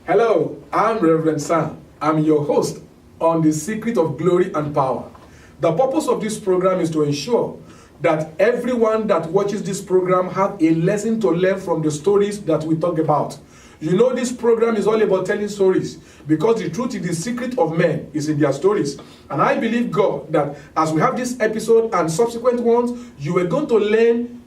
Hello, I'm Reverend Sam. I'm your host on The Secret of Glory and Power. The purpose of this program is to ensure that everyone that watches this program have a lesson to learn from the stories that we talk about. You know, this program is all about telling stories because the truth is the secret of men is in their stories. And I believe, God, that as we have this episode and subsequent ones, you are going to learn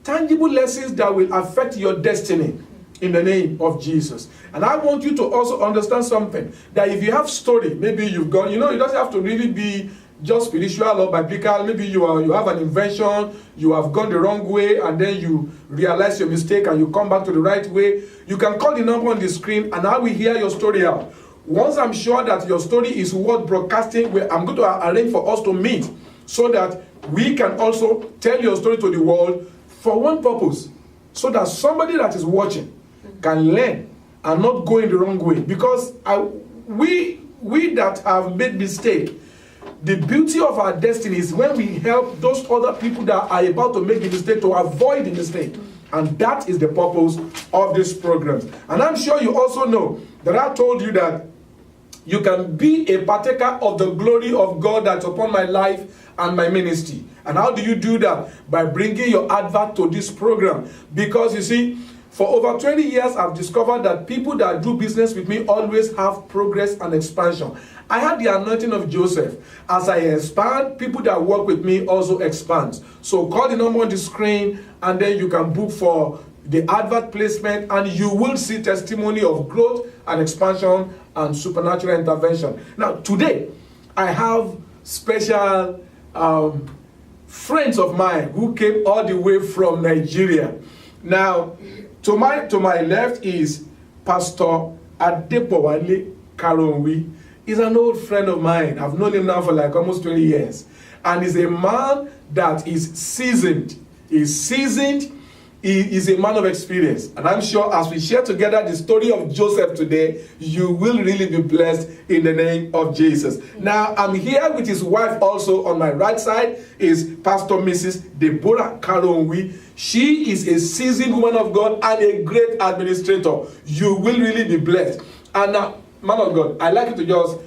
tangible lessons that will affect your destiny in the name of Jesus. And I want you to also understand something, that if you have story, maybe you've gone, it doesn't have to really be just spiritual or biblical. Maybe you have an invention, you have gone the wrong way, and then you realize your mistake and you come back to the right way. You can call the number on the screen and I will hear your story out. Once I'm sure that your story is worth broadcasting, I'm going to arrange for us to meet so that we can also tell your story to the world for one purpose, so that somebody that is watching can learn and not go in the wrong way. Because we that have made mistake, the beauty of our destiny is when we help those other people that are about to make the mistake to avoid the mistake. And that is the purpose of this program. And I'm sure you also know that I told you that you can be a partaker of the glory of God that's upon my life and my ministry. And how do you do that? By bringing your advert to this program. Because you see, for over 20 years, I've discovered that people that do business with me always have progress and expansion. I had the anointing of Joseph. As I expand, people that work with me also expand. So call the number on the screen and then you can book for the advert placement and you will see testimony of growth and expansion and supernatural intervention. Now, today, I have special friends of mine who came all the way from Nigeria. Now, to my left is Pastor Adepowale Karonwi. He's an old friend of mine. I've known him now for like almost 20 years. And he's a man that is seasoned. He's seasoned. He is a man of experience. And I'm sure as we share together the story of Joseph today, you will really be blessed in the name of Jesus. Now, I'm here with his wife also. On my right side is Pastor Mrs. Deborah Karonwi. She is a seasoned woman of God and a great administrator. You will really be blessed. And now, man of God, I'd like you to just,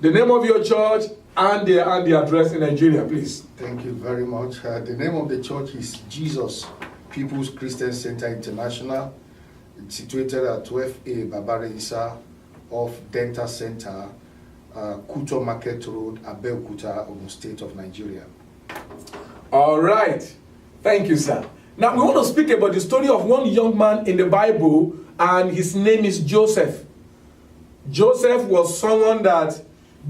the name of your church and the address in Nigeria, please. Thank you very much. The name of the church is Jesus People's Christian Center International. It's situated at 12A Babare Isa off Dental Center, Kuto Market Road, Abeokuta, Ogun State of Nigeria. All right. Thank you, sir. Now, we want to speak about the story of one young man in the Bible, and his name is Joseph. Joseph was someone that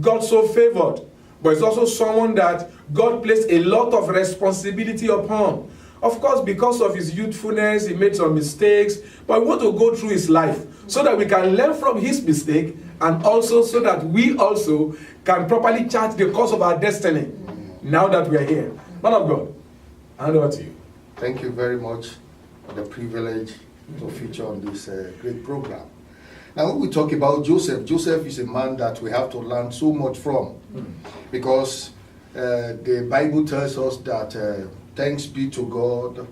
God so favored, but it's also someone that God placed a lot of responsibility upon. Of course, because of his youthfulness, he made some mistakes, but we want to go through his life so that we can learn from his mistake and also so that we also can properly chart the course of our destiny now that we are here. Man of God, I hand over to you. Thank you very much for the privilege to feature on this great program. Now, when we talk about Joseph, Joseph is a man that we have to learn so much from because the Bible tells us that thanks be to God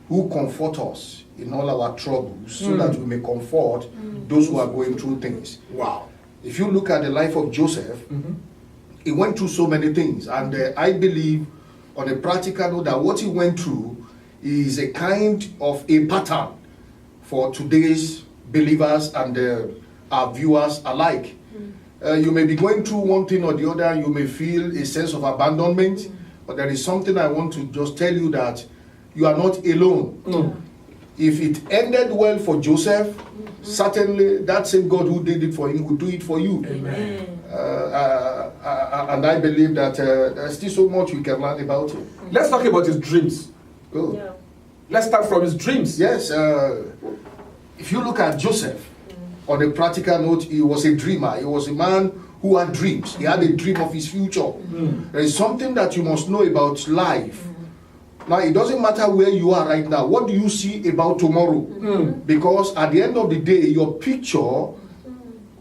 who comfort us in all our troubles so that we may comfort those who are going through things. Wow. If you look at the life of Joseph, he went through so many things. And I believe on a practical note that what he went through is a kind of a pattern for today's believers and our viewers alike. You may be going through one thing or the other. You may feel a sense of abandonment. But there is something I want to just tell you, that you are not alone. If it ended well for Joseph, certainly that same God who did it for him will do it for you. Amen. And I believe that there's still so much we can learn about him. Let's talk about his dreams. Good. Yeah. Let's start from his dreams. Yes, if you look at Joseph, on a practical note, he was a dreamer. He was a man who had dreams. He had a dream of his future. There is something that you must know about life. Now, it doesn't matter where you are right now. What do you see about tomorrow? Because at the end of the day, your picture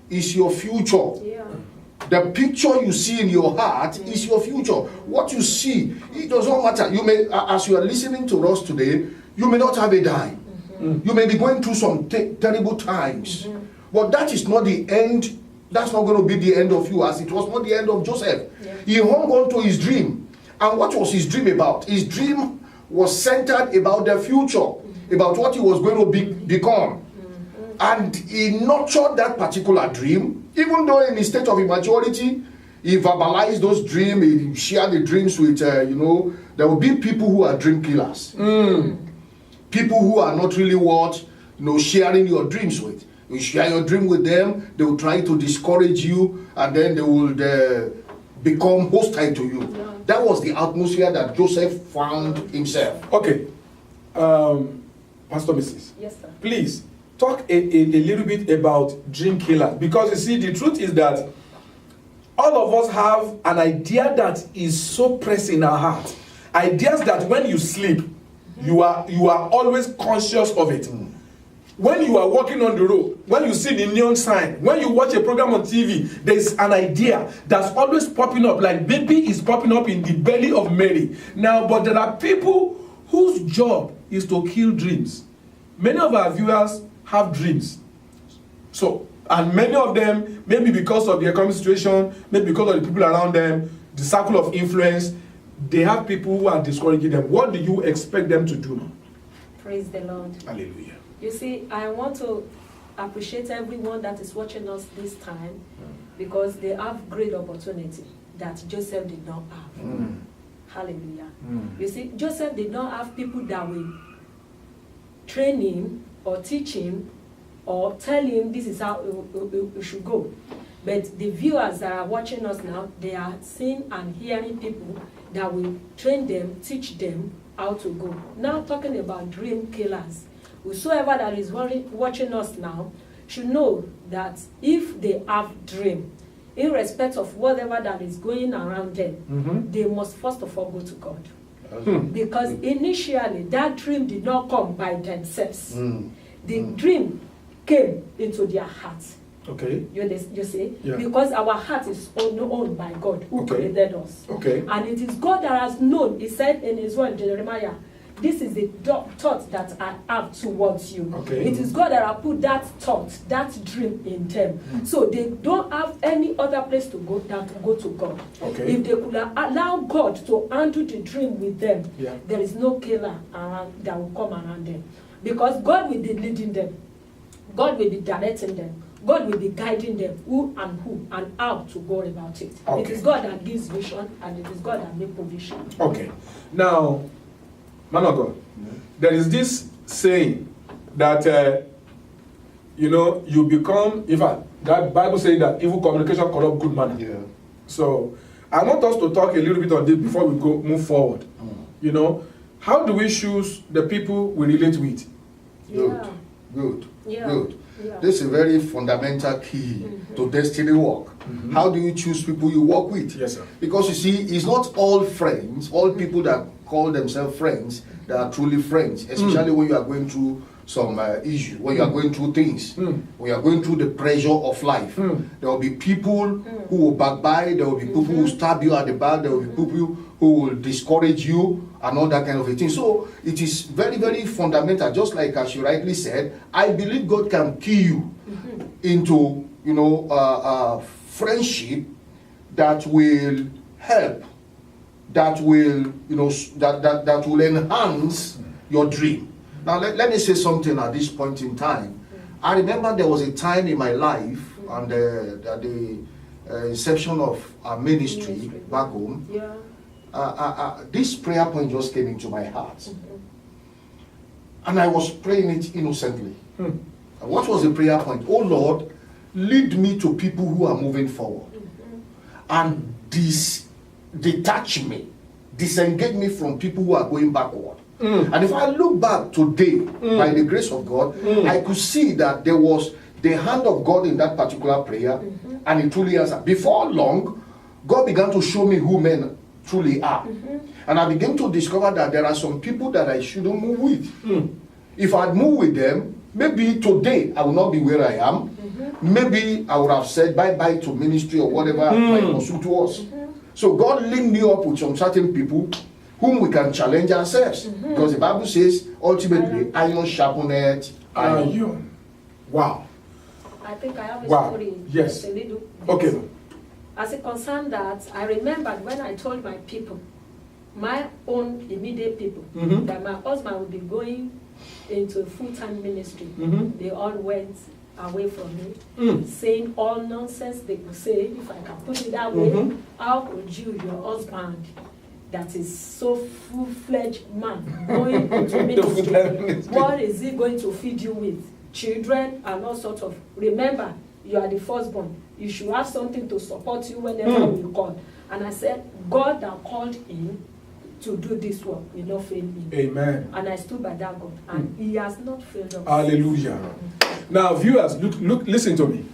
is your future. Yeah. The picture you see in your heart is your future. What you see, it does not matter. You may, as you are listening to us today, you may not have a dime. You may be going through some terrible times. But that is not the end. That's not going to be the end of you, as it was not the end of Joseph. Yeah. He hung on to his dream. And what was his dream about? His dream was centered about the future, about what he was going to become. And he nurtured that particular dream, even though in his state of immaturity, he verbalized those dreams, he shared the dreams with, there will be people who are dream killers. People who are not really worth, sharing your dreams with. You share your dream with them, they will try to discourage you, and then they will become hostile to you. Yeah. That was the atmosphere that Joseph found himself. Okay. Pastor Mrs. Yes, sir. Please, talk a little bit about dream killers. Because you see, the truth is that all of us have an idea that is so pressing in our heart. Ideas that when you sleep, you are always conscious of it. When you are walking on the road, when you see the neon sign, when you watch a program on TV, there is an idea that's always popping up, like baby is popping up in the belly of Mary. Now, but there are people whose job is to kill dreams. Many of our viewers have dreams. So, and many of them, maybe because of the economic situation, maybe because of the people around them, the circle of influence, they have people who are discouraging them. What do you expect them to do now? Praise the Lord. Hallelujah. You see, I want to appreciate everyone that is watching us this time because they have great opportunity that Joseph did not have. Hallelujah. You see, Joseph did not have people that will train him or teach him or tell him this is how it should go. But the viewers that are watching us now, they are seeing and hearing people that will train them, teach them how to go. Now talking about dream killers. Whosoever that is watching us now should know that if they have dream, irrespective of whatever that is going around them, they must first of all go to God. Because initially that dream did not come by themselves. The dream came into their heart. Okay. You see? Yeah. Because our heart is owned by God who created us. Okay. And it is God that has known. He said in his word, Jeremiah, this is the thought that I have towards you. Okay. It is God that has put that thought, that dream in them. So they don't have any other place to go than to go to God. Okay. If they could allow God to handle the dream with them, Yeah. there is no killer around that will come around them. Because God will be leading them. God will be directing them. God will be guiding them who and how to go about it. Okay. It is God that gives vision and it is God that makes provision. Okay. Now, man of God, there is this saying that, you become, in fact, that Bible says that evil communication corrupt good manner. Yeah. So, I want us to talk a little bit on this before we move forward. How do we choose the people we relate with? Good. Yeah. Good. Yeah. Good. Yeah. This is a very fundamental key to destiny work. How do you choose people you work with? Yes, sir. Because you see, it's not all friends, all people that call themselves friends, that are truly friends, especially when you are going through some issues, when you are going through things, when you are going through the pressure of life. There will be people who will backbite, there will be people who will stab you at the back, there will be people who will discourage you and all that kind of a thing. So it is very, very fundamental. Just like as you rightly said, I believe God can key you into, friendship that will help, that will, that will enhance your dream. Now let me say something at this point in time. I remember there was a time in my life, and at the inception of our ministry back home. Yeah. This prayer point just came into my heart. And I was praying it innocently. And what was the prayer point? Oh Lord, lead me to people who are moving forward. And detach me, disengage me from people who are going backward. And if I look back today, by the grace of God, I could see that there was the hand of God in that particular prayer, and it truly answered. Before long, God began to show me who men truly are. And I began to discover that there are some people that I shouldn't move with. If I'd move with them, maybe today I will not be where I am. Maybe I would have said bye-bye to ministry or whatever my pursuit was. So God linked me up with some certain people whom we can challenge ourselves. Because the Bible says, ultimately, iron sharpeneth iron. Wow. I think I have a Wow. story. Yes. A little bit. Okay. As it concerned that, I remembered when I told my people, my own immediate people, Mhm. that my husband would be going into full-time ministry. Mhm. They all went away from me, Mm. saying all nonsense they could say, if I can put it that way. Mhm. How could you, your husband, that is so full-fledged man, going into ministry, what is he going to feed you with? Children and all sorts of. Remember, you are the firstborn. You should have something to support you whenever we call. And I said, God that called him to do this work will not fail him. Amen. And I stood by that God, and he has not failed us. Hallelujah. Now, viewers, look, listen to me.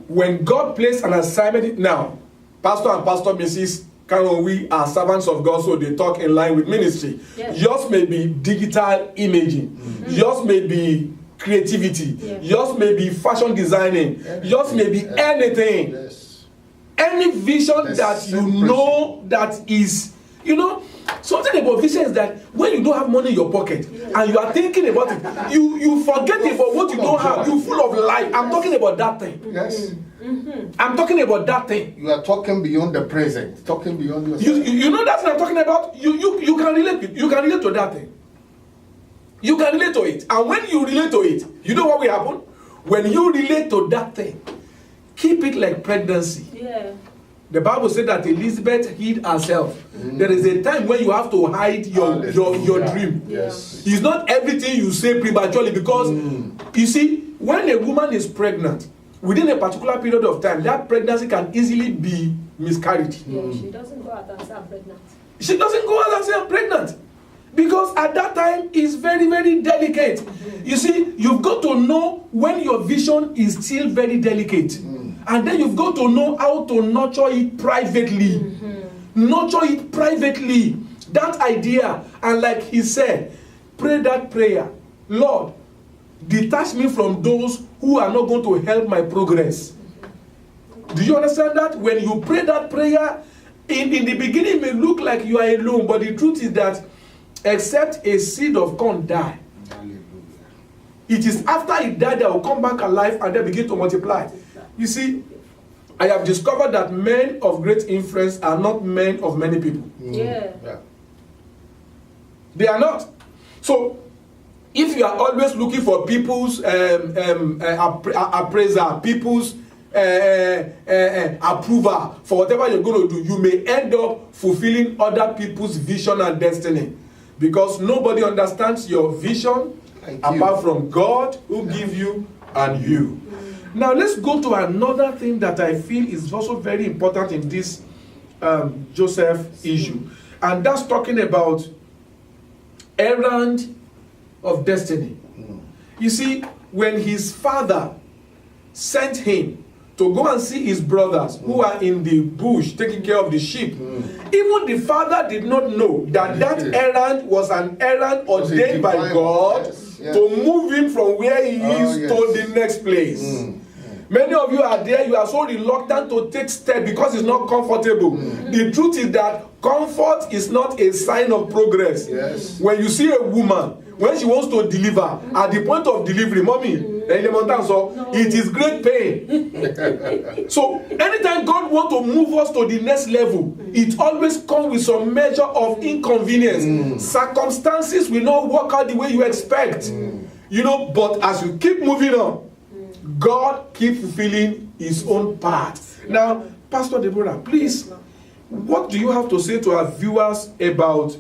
When God placed an assignment, now, Pastor and Pastor Mrs. Karen, we are servants of God, so they talk in line with ministry. Yes. Yours may be digital imaging. Yours may be creativity. Yes. Yours may be fashion designing. Yours may be anything. Yes. Any vision The that you same know that is, you know, something about vision is that when you don't have money in your pocket and you are thinking about it, you forget about what you don't have. You're full of life. I'm talking about that thing. Yes. I'm talking about that thing. You are talking beyond the present, talking beyond yourself. You know that's what I'm talking about. You can relate. You can relate to that thing. You can relate to it, and when you relate to it, you know what will happen. When you relate to that thing, keep it like pregnancy. Yeah. The Bible said that Elizabeth hid herself. There is a time when you have to hide your dream. Yes. It's not everything you say prematurely, because you see, when a woman is pregnant, within a particular period of time, that pregnancy can easily be miscarried. Yeah, she doesn't go out and say I'm pregnant. She doesn't go out and say I'm pregnant, because at that time it's very, very delicate. You see, you've got to know when your vision is still very delicate, and then you've got to know how to nurture it privately. Nurture it privately, that idea. And like he said, pray that prayer, Lord, detach me from those who are not going to help my progress. Do you understand that? When you pray that prayer, in the beginning it may look like you are alone, but the truth is that except a seed of corn die, it is after it died that will come back alive and then begin to multiply. You see, I have discovered that men of great influence are not men of many people. Yeah. They are not. So, if you are always looking for people's appraisal, people's approval for whatever you're going to do, you may end up fulfilling other people's vision and destiny, because nobody understands your vision apart from God who gives you and you. Now let's go to another thing that I feel is also very important in this Joseph issue, and that's talking about errand of destiny. You see, when his father sent him to go and see his brothers who are in the bush taking care of the sheep, even the father did not know that that errand was an errand ordained by God to move him from where he is to the next place. Many of you are there, you are so reluctant to take steps because it's not comfortable. The truth is that comfort is not a sign of progress. When you see a woman, when she wants to deliver, at the point of delivery, mommy, it is great pain. So anytime God wants to move us to the next level, it always comes with some measure of inconvenience. Circumstances will not work out the way you expect. You know, but as you keep moving on, God keeps fulfilling his own part. Now, Pastor Deborah, please, what do you have to say to our viewers about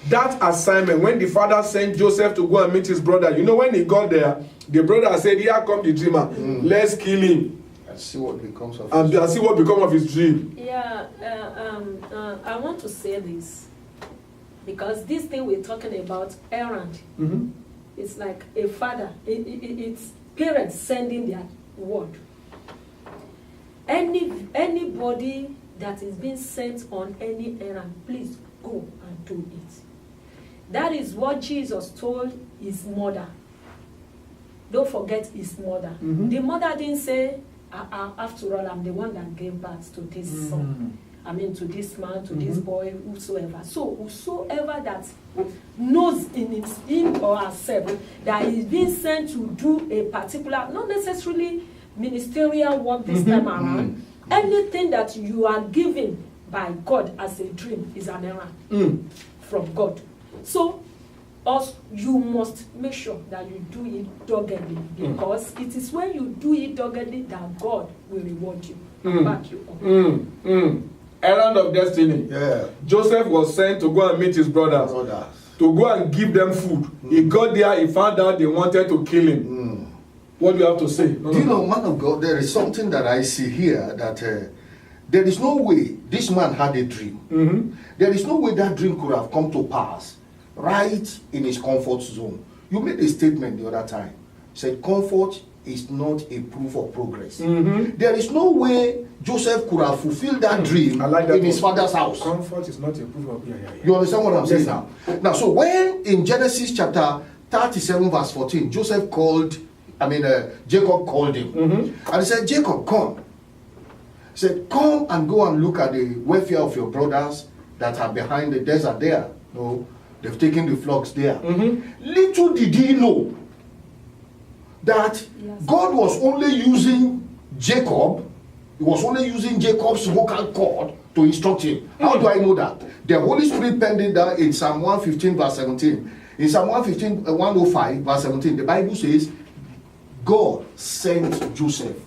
that assignment when the father sent Joseph to go and meet his brother? You know, when he got there, the brother said, "Here come the dreamer. Let's kill him and see what becomes of his dream." Yeah, I want to say this, because this thing we're talking about, errand, it's like a father. It's parents sending their word. Anybody that is being sent on any errand, please go and do it. That is what Jesus told his mother. Don't forget his mother. The mother didn't say, after all, I'm the one that gave birth to this son. I mean, to this man, to this boy, whosoever. So, whosoever that knows in him or herself that is being sent to do a particular, not necessarily ministerial work this time around, anything that you are given by God as a dream is an error from God. So, also, you must make sure that you do it doggedly, because it is when you do it doggedly that God will reward you and back you up. Errand of destiny. Yeah. Joseph was sent to go and meet his brothers, to go and give them food. He got there, he found out they wanted to kill him. What do you have to say? Do you know, man of God, there is something that I see here that there is no way this man had a dream. There is no way that dream could have come to pass right in his comfort zone. You made a statement the other time. You said comfort is not a proof of progress. There is no way Joseph could have fulfilled that dream in his father's house. Comfort is not a proof of... You understand what I'm saying Yes, now? Now, so when in Genesis chapter 37 verse 14, Jacob called him. And he said, Jacob, come. He said, come and go and look at the welfare of your brothers that are behind the desert there. No, they've taken the flocks there. Little did he know that God was only using Jacob. He was only using Jacob's vocal cord to instruct him. How do I know that? The Holy Spirit penned it down in Psalm 115 verse 17. In Psalm 105 verse 17, the Bible says, God sent Joseph.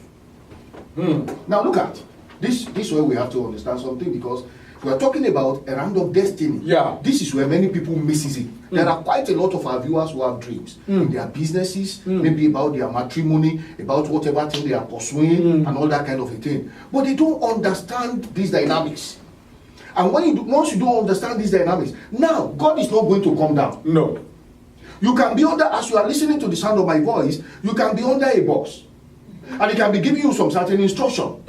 Now look at this. This way we have to understand something, because we are talking about a round of destiny. Yeah. This is where many people misses it. There are quite a lot of our viewers who have dreams in their businesses, maybe about their matrimony, about whatever thing they are pursuing, and all that kind of a thing. But they don't understand these dynamics. And once you don't understand these dynamics, now God is not going to come down. No. You can be under, as you are listening to the sound of my voice, you can be under a boss. And he can be giving you some certain instruction.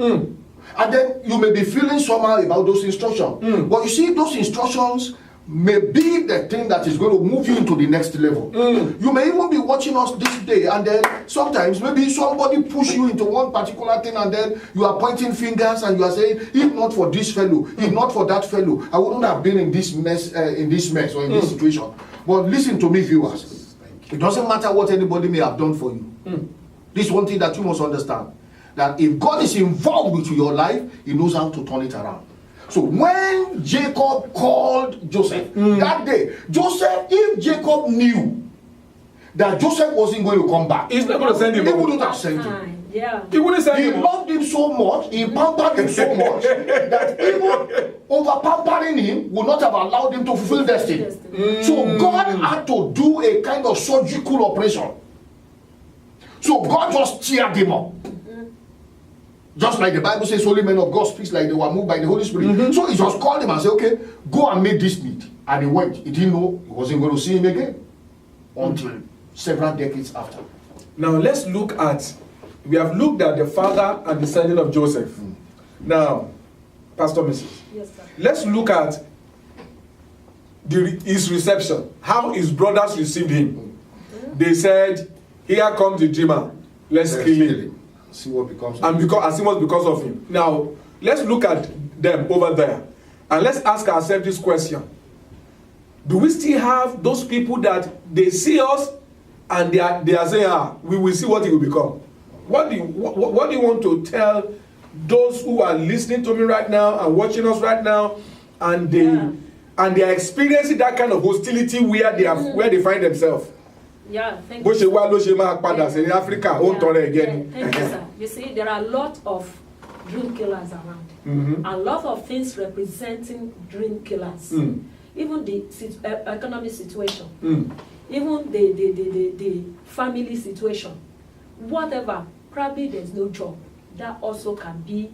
And then you may be feeling somehow about those instructions. But you see, those instructions may be the thing that is going to move you into the next level. You may even be watching us this day, and then sometimes maybe somebody push you into one particular thing, and then you are pointing fingers and you are saying, if not for this fellow, if not for that fellow, I wouldn't have been in this mess or in this situation. But listen to me, viewers. It doesn't matter what anybody may have done for you. This is one thing that you must understand. That if God is involved with your life, he knows how to turn it around. So when Jacob called Joseph that day, if Jacob knew that Joseph wasn't going to come back, He's not going to send him. he wouldn't have sent him. Yeah. He wouldn't send He him. loved him so much, he pampered him so much, that even over pampering him would not have allowed him to fulfill destiny. So God had to do a kind of surgical operation. So God just cheered him up. Just like the Bible says, holy men of God speaks like they were moved by the Holy Spirit. So he just called him and said, okay, go and make this meat. And he went. He didn't know he wasn't going to see him again until several decades after. Now let's look at, we have looked at the father and the sending of Joseph. Now, Pastor Mrs. Yes, sir. Let's look at his reception, how his brothers received him. They said, here comes the dreamer, let's kill him. See what becomes. And see what because of him. Now, let's look at them over there. And let's ask ourselves this question. Do we still have those people that they see us and they are saying, we will see what he will become? What do you want to tell those who are listening to me right now and watching us right now, and they are experiencing that kind of hostility where they find themselves? Yeah, thank Bó you. ṣe wá ló ṣe máa padà sí Africa, ó ń tọrọ again. Thank you, sir. You see, there are a lot of dream killers around. A lot of things representing dream killers. Even the economic situation, even the family situation, whatever. Probably there's no job. That also can be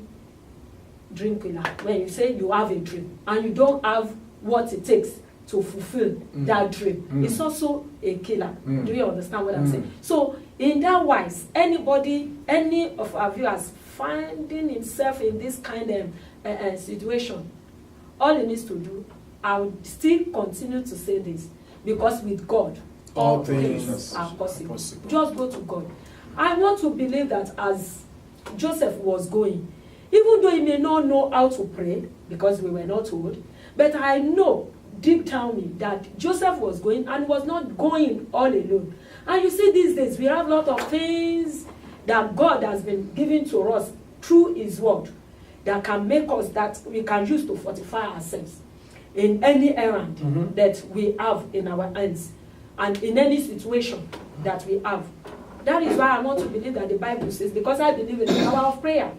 dream killer. When you say you have a dream and you don't have what it takes to fulfill that dream, it's also a killer. Do you understand what I'm saying? So in that wise, any of our viewers finding himself in this kind of situation, all he needs to do, I would still continue to say this, because with God all things are possible. Just go to God. I want to believe that as Joseph was going, even though he may not know how to pray, because we were not told, but I know deep down me that Joseph was going, and was not going all alone. And you see, these days we have a lot of things, that God has been giving to us through His word that can make us, that we can use to fortify ourselves in any errand that we have in our hands and in any situation that we have. That is why I want to believe that the Bible says, because I believe in the power of prayer.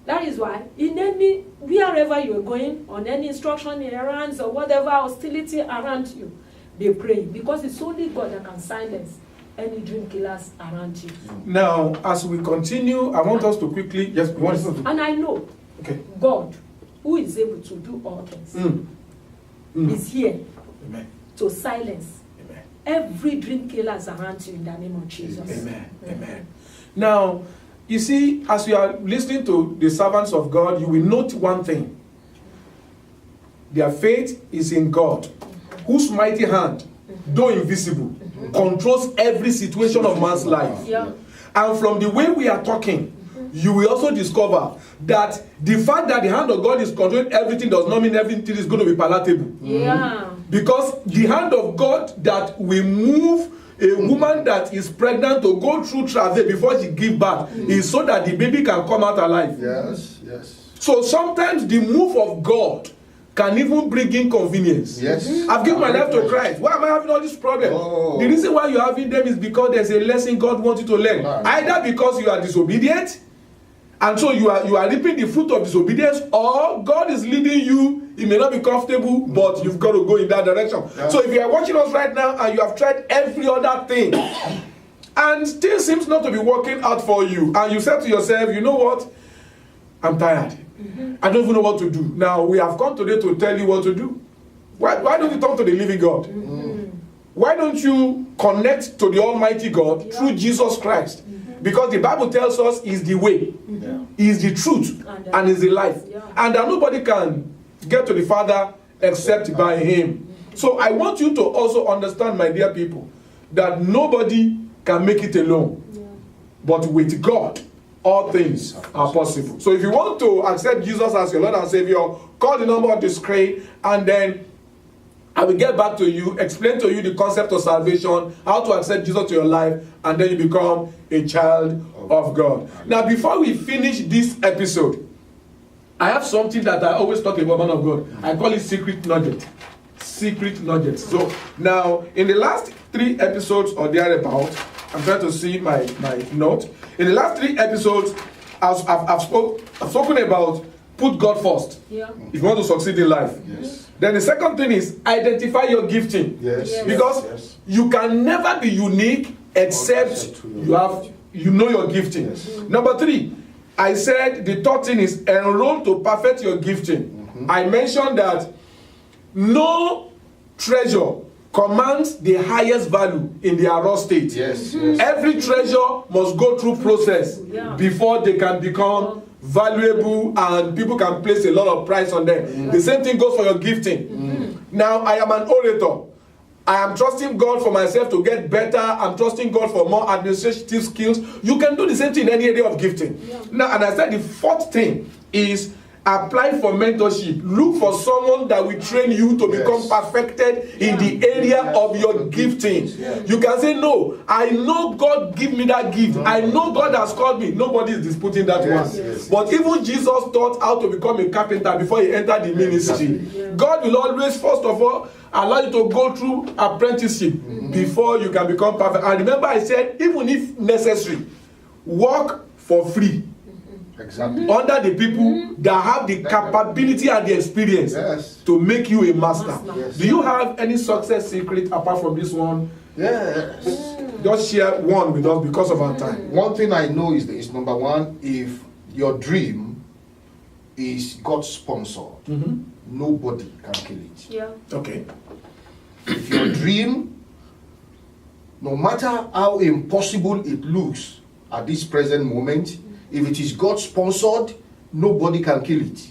That is why in any, wherever you're going, on any instruction, errands, or whatever hostility around you, they pray, because it's only God that can silence any dream killers around you. Now, as we continue, I want us to quickly And I know God, who is able to do all things, is here to silence every dream killers around you in the name of Jesus. Amen. Amen. Now, you see, as you are listening to the servants of God, you will note one thing. Their faith is in God, whose mighty hand, though invisible, controls every situation of man's life. Yeah. And from the way we are talking, you will also discover that the fact that the hand of God is controlling everything does not mean everything is going to be palatable. Yeah. Because the hand of God that will move a woman that is pregnant to go through travail before she give birth is so that the baby can come out alive. Yes, yes. So sometimes the move of God can even bring inconvenience. Yes. I've given my life to Christ. Why am I having all these problems? Oh. The reason why you're having them is because there's a lesson God wants you to learn. Right. Either because you are disobedient, and so you are reaping the fruit of disobedience, or God is leading you. It may not be comfortable, but you've got to go in that direction. Yeah. So if you are watching us right now and you have tried every other thing, and still seems not to be working out for you, and you said to yourself, you know what? I'm tired. I don't even know what to do. Now, we have come today to tell you what to do. Why don't you talk to the living God? Why don't you connect to the Almighty God through Jesus Christ? Because the Bible tells us He's the way, He's the truth, and He's the life. And that nobody can get to the Father except by Him. So I want you to also understand, my dear people, that nobody can make it alone. But with God, all things are possible. So if you want to accept Jesus as your Lord and Savior, call the number on the screen, and then I will get back to you, explain to you the concept of salvation, how to accept Jesus to your life, and then you become a child of God. Now, before we finish this episode, I have something that I always talk about, man of God. I call it secret nugget. Secret nuggets. So now, in the last 3 episodes or thereabout, I'm trying to see my note. In the last 3 episodes, I've spoken about put God first. Yeah. If you want to succeed in life. Yes. Then the second thing is identify your gifting. Yes. Because you can never be unique except you know your gifting. Yes. Number 3, I said the third thing is enroll to perfect your gifting. I mentioned that no treasure commands the highest value in their raw state. Yes. Yes. Every treasure must go through process before they can become valuable and people can place a lot of price on them. The same thing goes for your gifting. Now, I am an orator. I am trusting God for myself to get better. I'm trusting God for more administrative skills. You can do the same thing in any area of gifting. Now, and I said the fourth thing is apply for mentorship. Look for someone that will train you to become perfected in the area of your gifting. You can say, no, I know God give me that gift. I know God has called me. Nobody is disputing that one. But even Jesus taught how to become a carpenter before he entered the ministry. God will always, first of all, allow you to go through apprenticeship before you can become perfect. And remember, I said, even if necessary, work for free. Exactly. Under the people that have the capability and the experience to make you a master. Yes. Do you have any success secret apart from this one? Yes. Just share one with us because of our time. One thing I know is this: number one, if your dream is God sponsored, nobody can kill it. Yeah. Okay. If your dream, no matter how impossible it looks at this present moment, if it is God sponsored, nobody can kill it.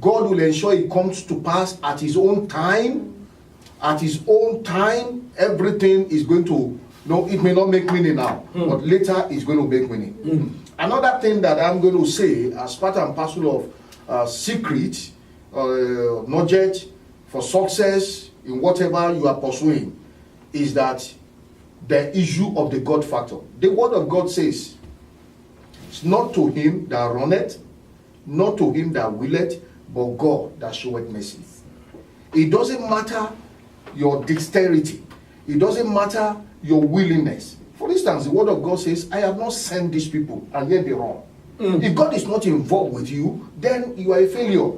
God will ensure it comes to pass at His own time. At His own time, everything is going to, it may not make meaning now, but later it's going to make meaning. Another thing that I'm going to say as part and parcel of secret, knowledge for success in whatever you are pursuing, is that the issue of the God factor. The word of God says, it's not to him that runneth, not to him that willeth, but God that showeth mercy. It doesn't matter your dexterity. It doesn't matter your willingness. For instance, the word of God says, I have not sent these people, and yet they run. If God is not involved with you, then you are a failure.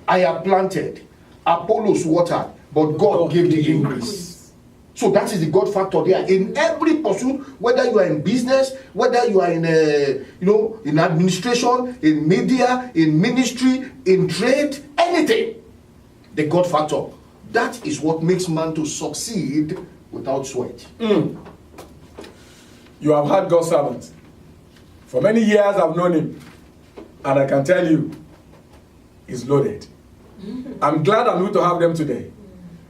I have planted, Apollos watered, but God gave the increase. So that is the God factor there. In every pursuit, whether you are in business, whether you are in in administration, in media, in ministry, in trade, anything, the God factor. That is what makes man to succeed without sweat. You have had God's servants. For many years I've known him, and I can tell you, he's loaded. I'm glad I'm able to have them today.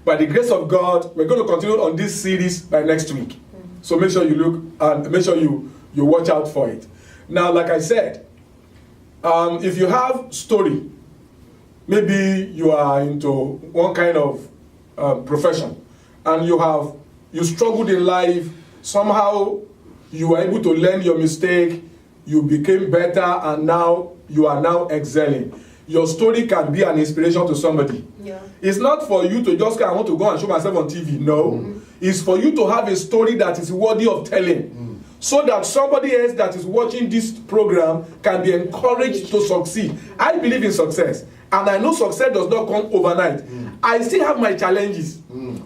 By the grace of God, we're going to continue on this series by next week. So make sure you look and make sure you watch out for it. Now, like I said, if you have story, maybe you are into one kind of profession, and you struggled in life, somehow you were able to learn your mistake, you became better, and now you are now excelling. Your story can be an inspiration to somebody. Yeah. It's not for you to just say, I want to go and show myself on TV. No. It's for you to have a story that is worthy of telling. So that somebody else that is watching this program can be encouraged to succeed. I believe in success. And I know success does not come overnight. I still have my challenges.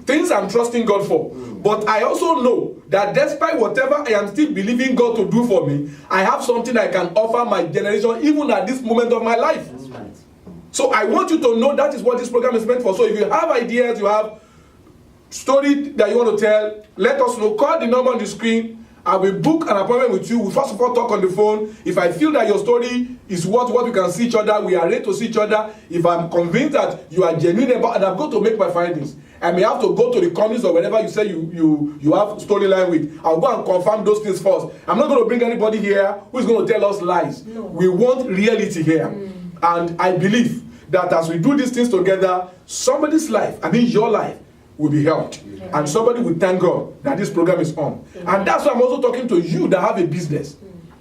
Things I'm trusting God for. But I also know that despite whatever I am still believing God to do for me, I have something I can offer my generation even at this moment of my life. That's right. So I want you to know that is what this program is meant for. So if you have ideas, you have story that you want to tell, let us know. Call the number on the screen. I will book an appointment with you. We first of all talk on the phone. If I feel that your story is what we can see each other, we are ready to see each other. If I'm convinced that you are genuine about, and I'm going to make my findings, I may have to go to the companies or wherever you say you have storyline with. I'll go and confirm those things first. I'm not going to bring anybody here who is going to tell us lies. No. We want reality here. And I believe that as we do these things together, somebody's life, your life, will be helped. Yeah. And somebody will thank God that this program is on. And that's why I'm also talking to you that have a business.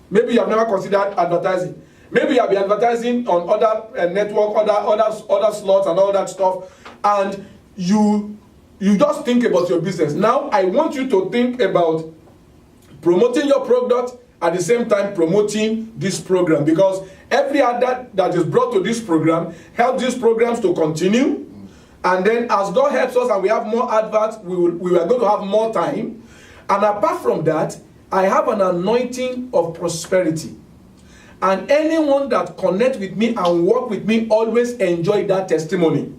Maybe you have never considered advertising. Maybe you have been advertising on other network, other slots and all that stuff. And you just think about your business. Now I want you to think about promoting your product at the same time promoting this program, because every advert that is brought to this program helps these programs to continue. And then as God helps us and we have more adverts, we are going to have more time. And apart from that, I have an anointing of prosperity. And anyone that connects with me and work with me always enjoy that testimony.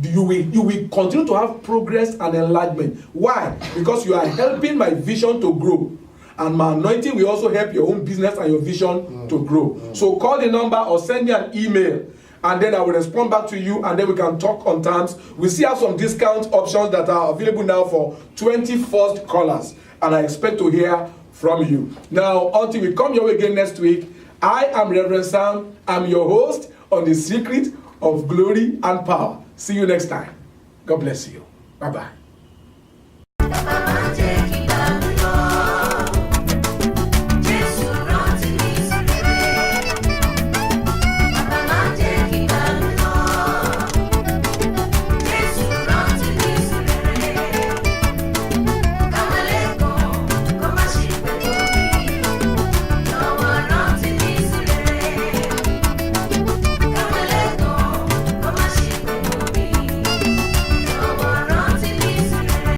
You will continue to have progress and enlargement. Why? Because you are helping my vision to grow. And my anointing will also help your own business and your vision to grow. So call the number or send me an email, and then I will respond back to you, and then we can talk on terms. We still have some discount options that are available now for 21st callers, and I expect to hear from you. Now, until we come your way again next week, I am Reverend Sam. I'm your host on the Secret of Glory and Power. See you next time. God bless you. Bye-bye.